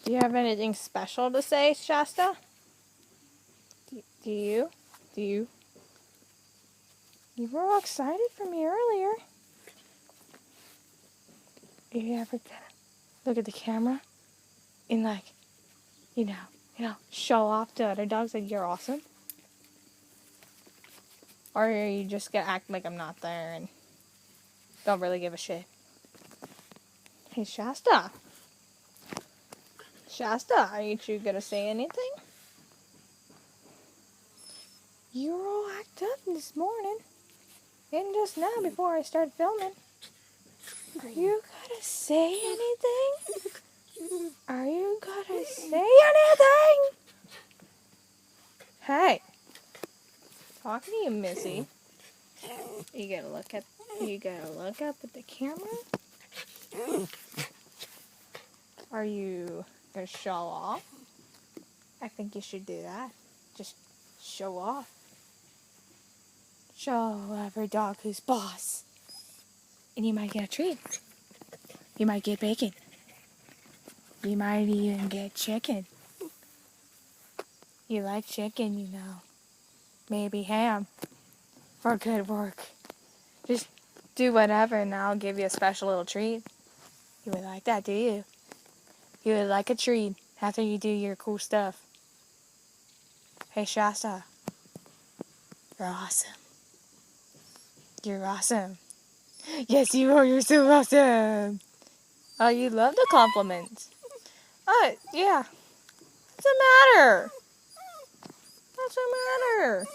Do you have anything special to say, Shasta? Do you? Do you? You were all excited for me earlier. Do you ever look at the camera and show off to other dogs that you're awesome? Or are you just gonna act like I'm not there and don't really give a shit? Hey, Shasta. Shasta, aren't you gonna say anything? You were all act up this morning. And just now before I started filming. Are you gonna say anything? Are you gonna say anything? Hey. Talking to you, Missy. You gotta look up at the camera. Are you gonna show off? I think you should do that. Just show off. Show every dog who's boss. And you might get a treat. You might get bacon. You might even get chicken. You like chicken, you know. Maybe ham. For good work. Just do whatever and I'll give you a special little treat. You would like that, do you? You would like a treat after you do your cool stuff. Hey, Shasta. You're awesome. You're awesome. Yes, you are. You're so awesome. Oh, you love the compliments. Yeah. What's the matter? What's the matter?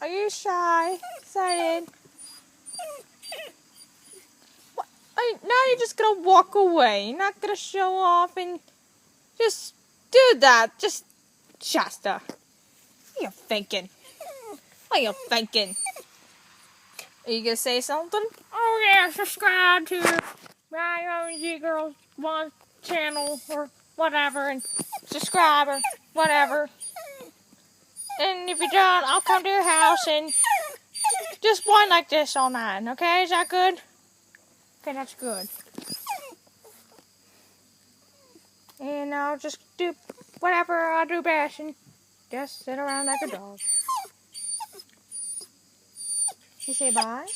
Are you shy? Excited? What? Now you're just gonna walk away. You're not gonna show off and just do that. Just Shasta. What are you thinking? What are you thinking? Are you gonna say something? Oh yeah, subscribe to my OG Girls 1 channel or whatever and subscribe or whatever. And if you don't, I'll come to your house and just whine like this all night, okay? Is that good? Okay, that's good. And I'll just do whatever I do best and just sit around like a dog. You say bye?